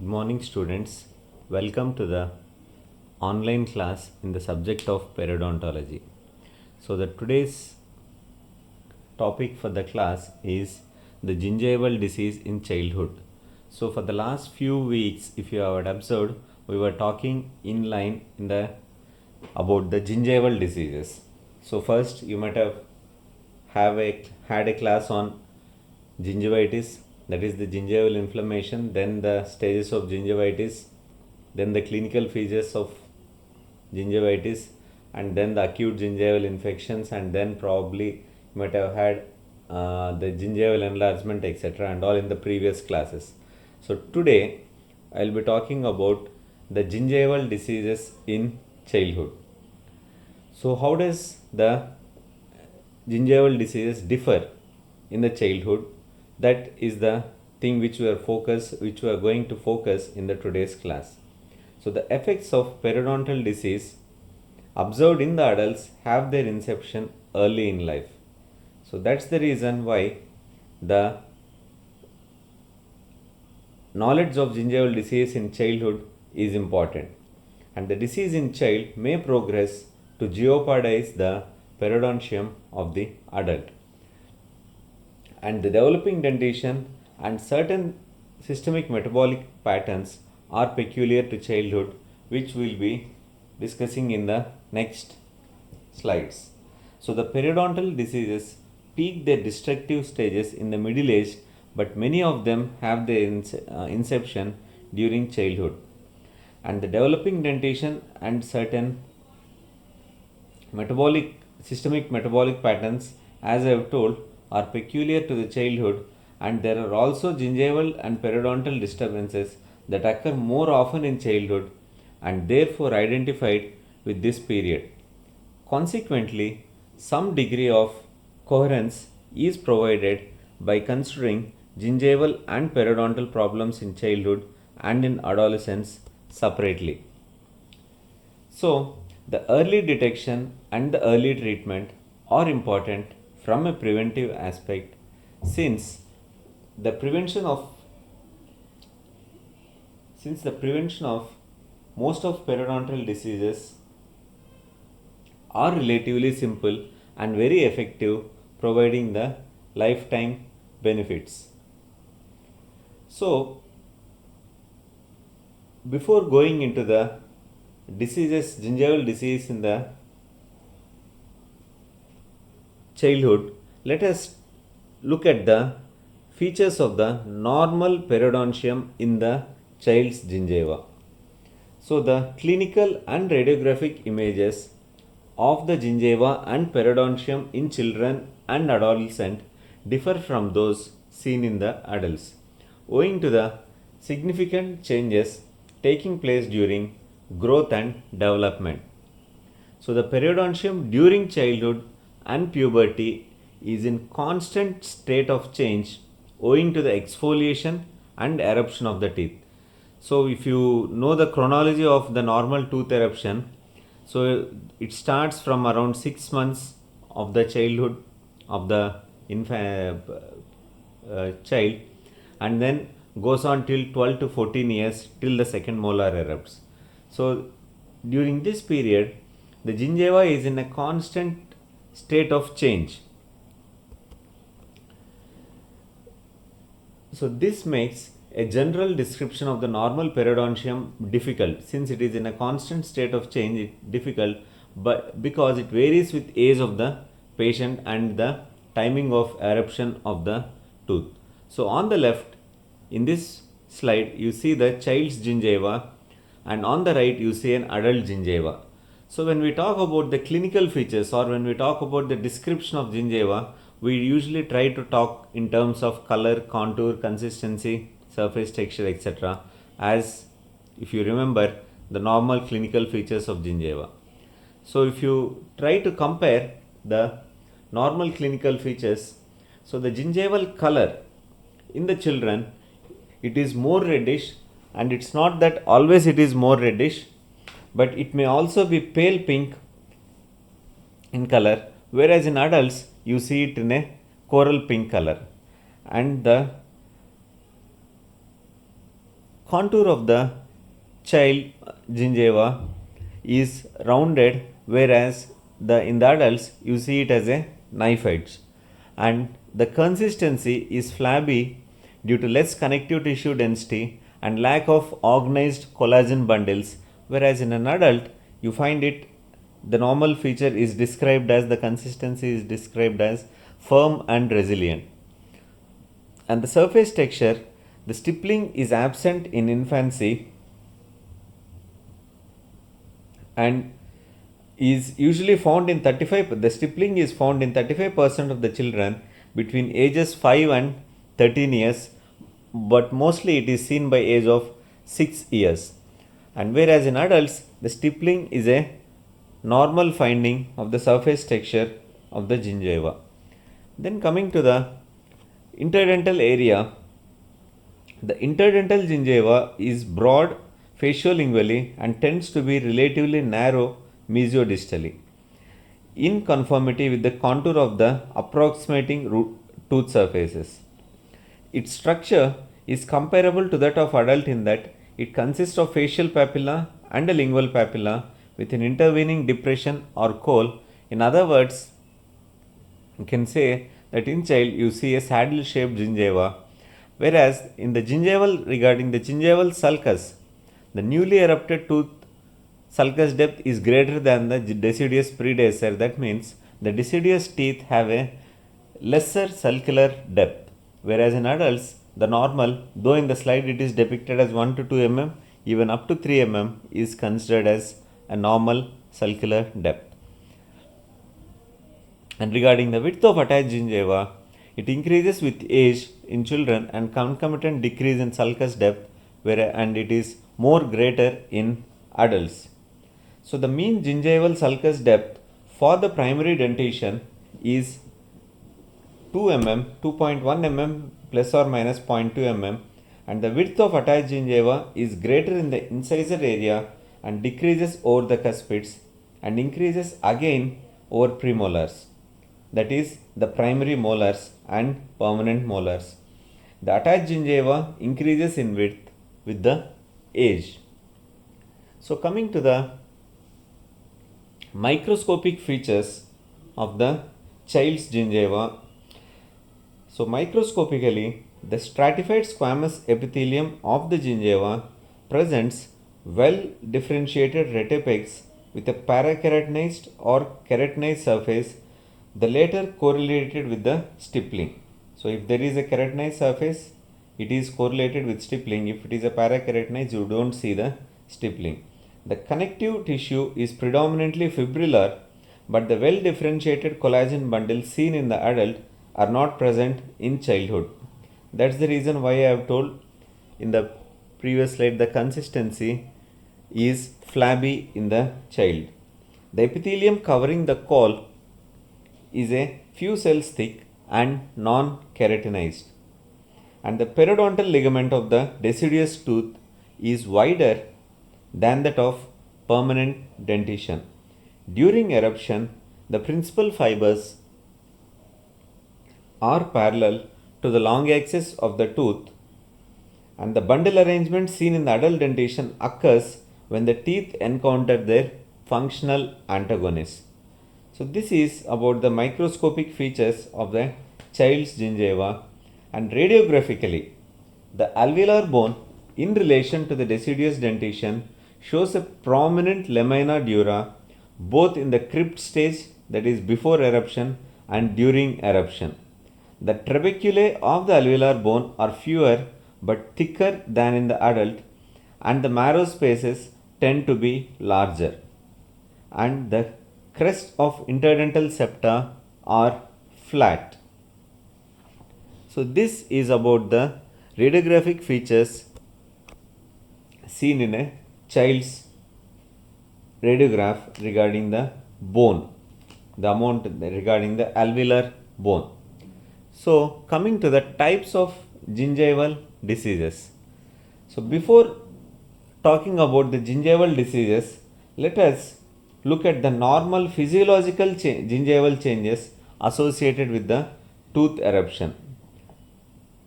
Good morning, students. Welcome to the online class in the subject of periodontology. So, the today's topic for the class is the gingival disease in childhood. So, for the last few weeks, if you have observed, we were talking in line in the about the gingival diseases. So, first you might had a class on gingivitis, that is the gingival inflammation, then the stages of gingivitis, then the clinical features of gingivitis, and then the acute gingival infections, and then probably you might have had the gingival enlargement, etc., and all in the previous classes. So today I'll be talking about the gingival diseases in childhood. So how does the gingival diseases differ in the childhood? That is the thing which we are going to focus in the today's class. So the effects of periodontal disease observed in the adults have their inception early in life. So that's the reason why the knowledge of gingival disease in childhood is important, and the disease in child may progress to jeopardize the periodontium of the adult, and the developing dentition and certain systemic metabolic patterns are peculiar to childhood, which we'll be discussing in the next slides. So the periodontal diseases peak their destructive stages in the middle age, but many of them have their inception during childhood, and the developing dentition and certain systemic metabolic patterns, as I have told, are peculiar to the childhood, and there are also gingival and periodontal disturbances that occur more often in childhood and therefore identified with this period. Consequently, some degree of coherence is provided by considering gingival and periodontal problems in childhood and in adolescence separately. So, the early detection and the early treatment are important from a preventive aspect, since the prevention of most of periodontal diseases are relatively simple and very effective, providing the lifetime benefits. So, before going into the gingival disease in the childhood, let us look at the features of the normal periodontium in the child's gingiva. So, the clinical and radiographic images of the gingiva and periodontium in children and adolescents differ from those seen in the adults, owing to the significant changes taking place during growth and development. So, the periodontium during childhood and puberty is in constant state of change owing to the exfoliation and eruption of the teeth. So, if you know the chronology of the normal tooth eruption, so it starts from around 6 months of the childhood of the child, and then goes on till 12 to 14 years till the second molar erupts. So during this period, the gingiva is in a constant state of change. So this makes a general description of the normal periodontium difficult, since it is in a constant state of change. It difficult, but because it varies with age of the patient and the timing of eruption of the tooth. So on the left in this slide you see the child's gingiva, and on the right you see an adult gingiva. So when we talk about the clinical features, or when we talk about the description of gingiva, we usually try to talk in terms of color, contour, consistency, surface texture, etc., as if you remember the normal clinical features of gingiva. So if you try to compare the normal clinical features, so the gingival color in the children, it is more reddish, and it's not that always it is more reddish, but it may also be pale pink in color, whereas in adults you see it in a coral pink color. And the contour of the child gingiva is rounded, whereas in the adults you see it as a knife edge, and the consistency is flabby due to less connective tissue density and lack of organized collagen bundles, whereas in an adult you find it, the normal feature is described as, the consistency is described as firm and resilient. And the surface texture, the stippling is absent in infancy and is usually found in 35, the stippling is found in 35% of the children between ages 5 and 13 years, but mostly it is seen by age of 6 years. And whereas in adults, the stippling is a normal finding of the surface texture of the gingiva. Then coming to the interdental area, the interdental gingiva is broad faciolingually and tends to be relatively narrow mesiodistally, in conformity with the contour of the approximating tooth surfaces. Its structure is comparable to that of adult in that it consists of facial papilla and a lingual papilla with an intervening depression or coal. In other words, you can say that in child you see a saddle shaped gingiva, whereas in the gingival, regarding the gingival sulcus, the newly erupted tooth sulcus depth is greater than the deciduous predecessor. That means the deciduous teeth have a lesser sulcular depth, whereas in adults the normal, though in the slide it is depicted as 1 to 2 mm, even up to 3 mm is considered as a normal sulcular depth. And regarding the width of attached gingiva, it increases with age in children and concomitant decrease in sulcus depth, and it is more greater in adults. So the mean gingival sulcus depth for the primary dentition is 2 mm, 2.1 mm plus or minus 0.2 mm, and the width of attached gingiva is greater in the incisor area and decreases over the cuspids and increases again over premolars, that is the primary molars and permanent molars. The attached gingiva increases in width with the age. So coming to the microscopic features of the child's gingiva. So microscopically, the stratified squamous epithelium of the gingiva presents well differentiated retipex with a parakeratinized or keratinized surface, the latter correlated with the stippling. So if there is a keratinized surface, it is correlated with stippling. If it is a parakeratinized, you don't see the stippling. The connective tissue is predominantly fibrillar, but the well differentiated collagen bundles seen in the adult are not present in childhood. That's the reason why I have told in the previous slide the consistency is flabby in the child. The epithelium covering the caul is a few cells thick and non-keratinized, and the periodontal ligament of the deciduous tooth is wider than that of permanent dentition. During eruption, the principal fibers are parallel to the long axis of the tooth, and the bundle arrangement seen in the adult dentition occurs when the teeth encounter their functional antagonists. So this is about the microscopic features of the child's gingiva, and radiographically the alveolar bone in relation to the deciduous dentition shows a prominent lamina dura both in the crypt stage, that is before eruption, and during eruption. The trabeculae of the alveolar bone are fewer but thicker than in the adult, and the marrow spaces tend to be larger, and the crest of interdental septa are flat. So this is about the radiographic features seen in a child's radiograph regarding the bone, the amount regarding the alveolar bone. So coming to the types of gingival diseases. So before talking about the gingival diseases, let us look at the normal physiological gingival changes associated with the tooth eruption.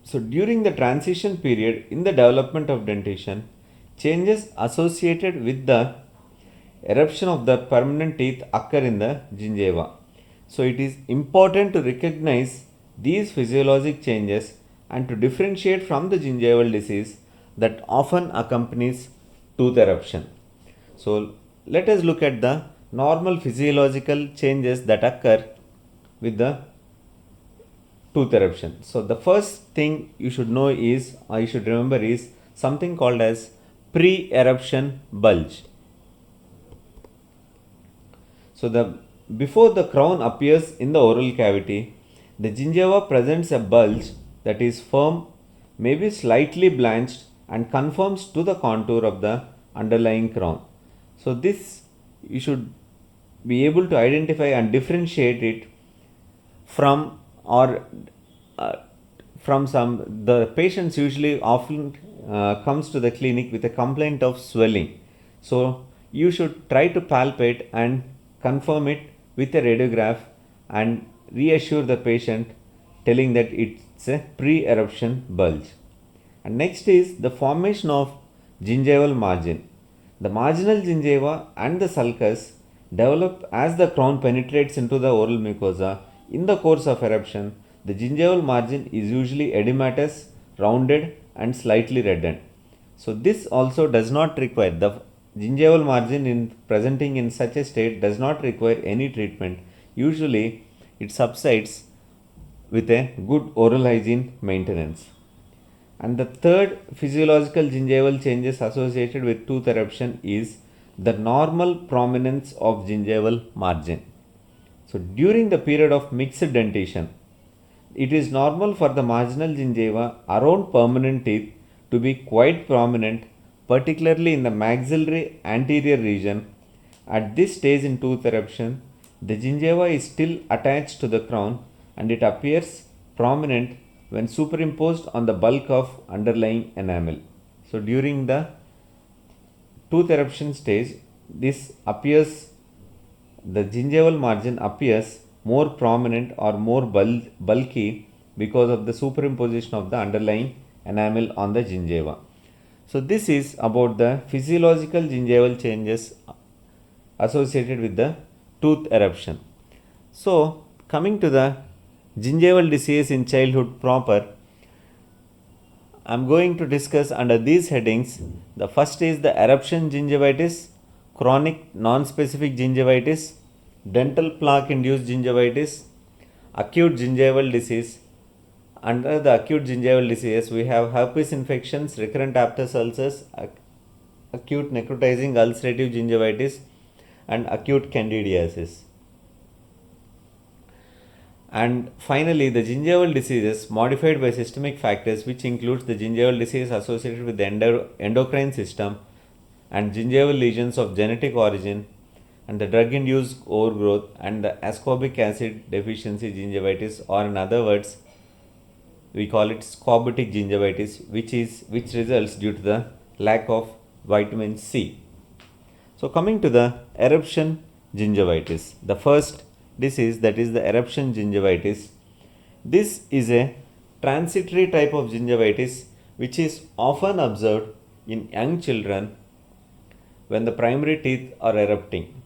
So during the transition period in the development of dentition, changes associated with the eruption of the permanent teeth occur in the gingiva. So it is important to recognize these physiologic changes and to differentiate from the gingival disease that often accompanies tooth eruption. So let us look at the normal physiological changes that occur with the tooth eruption. So the first thing you should know is, or you should remember, is something called as pre-eruption bulge. So before the crown appears in the oral cavity, the gingiva presents a bulge that is firm, maybe slightly blanched, and conforms to the contour of the underlying crown. So this you should be able to identify and differentiate it from the patients usually often comes to the clinic with a complaint of swelling. So you should try to palpate and confirm it with a radiograph and reassure the patient, telling that it's a pre-eruption bulge. And next is the formation of gingival margin. The marginal gingiva and the sulcus develop as the crown penetrates into the oral mucosa. In the course of eruption, the gingival margin is usually edematous, rounded, and slightly reddened. So this also does not require, the gingival margin in presenting in such a state does not require any treatment. Usually it subsides with a good oral hygiene maintenance. And the third physiological gingival changes associated with tooth eruption is the normal prominence of gingival margin. So during the period of mixed dentition, it is normal for the marginal gingiva around permanent teeth to be quite prominent, particularly in the maxillary anterior region. At this stage in tooth eruption, the gingiva is still attached to the crown and it appears prominent when superimposed on the bulk of underlying enamel. So during the tooth eruption stage, the gingival margin appears more prominent or more bulky because of the superimposition of the underlying enamel on the gingiva. So this is about the physiological gingival changes associated with the tooth eruption. So coming to the gingival disease in childhood proper, I am going to discuss under these headings. The first is the eruption gingivitis, chronic non-specific gingivitis, dental plaque induced gingivitis, acute gingival disease. Under the acute gingival disease, we have herpes infections, recurrent aphthous ulcers, acute necrotizing ulcerative gingivitis, and acute candidiasis. And finally, the gingival diseases modified by systemic factors, which includes the gingival disease associated with the endocrine system and gingival lesions of genetic origin, and the drug-induced overgrowth and the ascorbic acid deficiency gingivitis, or in other words, we call it scorbutic gingivitis, which results due to the lack of vitamin C. So coming to the eruption gingivitis, the first disease, that is the eruption gingivitis. This is a transitory type of gingivitis which is often observed in young children when the primary teeth are erupting.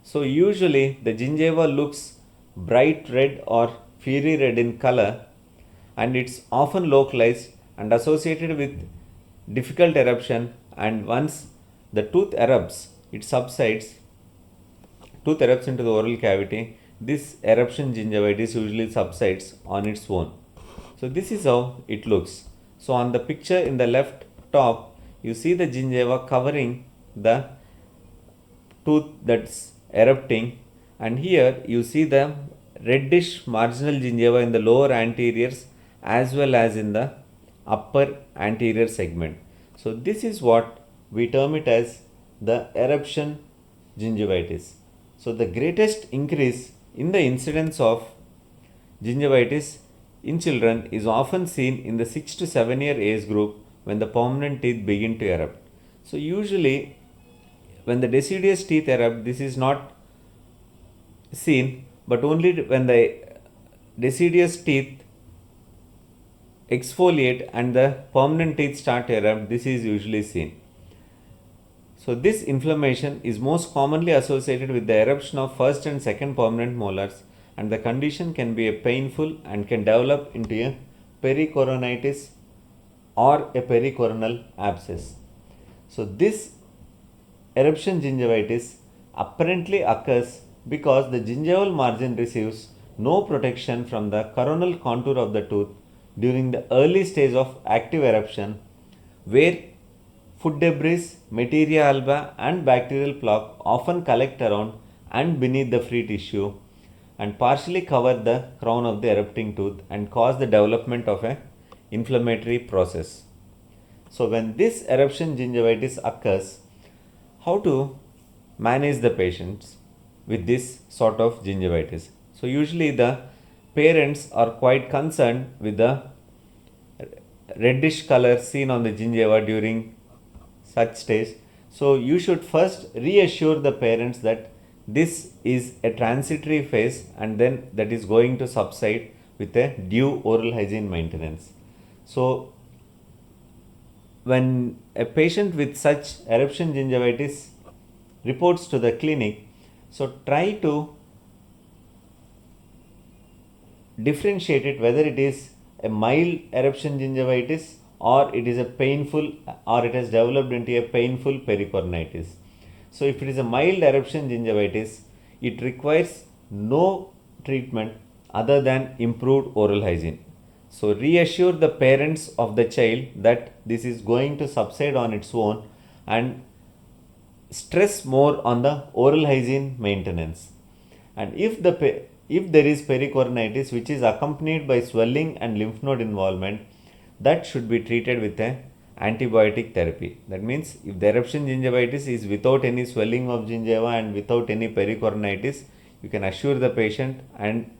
So usually the gingiva looks bright red or fiery red in color, and it's often localized and associated with difficult eruption, and once the tooth erupts, it subsides. Tooth erupts into the oral cavity. This eruption gingivitis usually subsides on its own. So this is how it looks. So on the picture in the left top, you see the gingiva covering the tooth that's erupting, and here you see the reddish marginal gingiva in the lower anteriors as well as in the upper anterior segment. So this is what we term it as the eruption gingivitis. So the greatest increase in the incidence of gingivitis in children is often seen in the 6 to 7 year age group when the permanent teeth begin to erupt. So usually when the deciduous teeth erupt, this is not seen, but only when the deciduous teeth exfoliate and the permanent teeth start to erupt, this is usually seen. So this inflammation is most commonly associated with the eruption of first and second permanent molars, and the condition can be a painful and can develop into a pericoronitis or a pericoronal abscess. So this eruption gingivitis apparently occurs because the gingival margin receives no protection from the coronal contour of the tooth during the early stage of active eruption, where food debris, materia alba and bacterial plaque often collect around and beneath the free tissue and partially cover the crown of the erupting tooth and cause the development of an inflammatory process. So when this eruption gingivitis occurs, how to manage the patients with this sort of gingivitis? So usually the parents are quite concerned with the reddish color seen on the gingiva during such stage. So you should first reassure the parents that this is a transitory phase and then that is going to subside with a due oral hygiene maintenance. So when a patient with such eruption gingivitis reports to the clinic, so try to differentiate it whether it is a mild eruption gingivitis or it is a painful or it has developed into a painful pericoronitis. So if it is a mild eruption gingivitis, it requires no treatment other than improved oral hygiene. So reassure the parents of the child that this is going to subside on its own and stress more on the oral hygiene maintenance. And if there is pericoronitis which is accompanied by swelling and lymph node involvement, that should be treated with an antibiotic therapy. That means if the eruption gingivitis is without any swelling of gingiva and without any pericoronitis, you can assure the patient and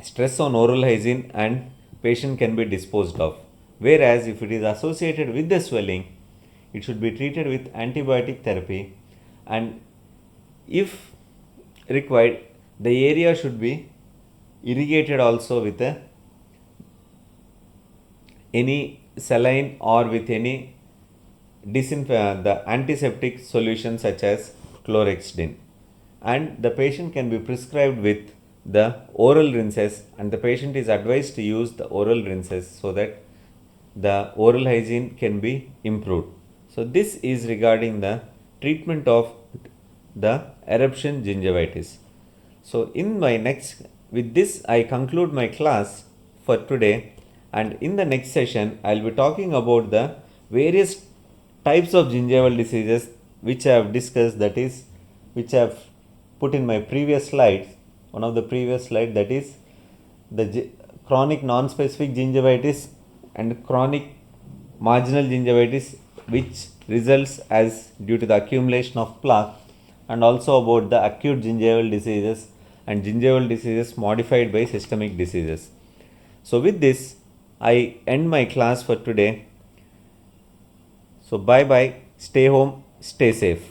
stress on oral hygiene and patient can be disposed of. Whereas if it is associated with the swelling, it should be treated with antibiotic therapy, and if required, the area should be irrigated also with any saline or with any the antiseptic solution such as chlorhexidine, and the patient can be prescribed with the oral rinses, and the patient is advised to use the oral rinses so that the oral hygiene can be improved. So this is regarding the treatment of the eruption gingivitis. So with this I conclude my class for today, and in the next session I will be talking about the various types of gingival diseases which I have discussed, that is which I have put in my previous slides, one of the previous slide, that is the chronic non-specific gingivitis and chronic marginal gingivitis which results as due to the accumulation of plaque, and also about the acute gingival diseases and gingival diseases modified by systemic diseases. So with this I end my class for today. So bye bye, stay home, stay safe.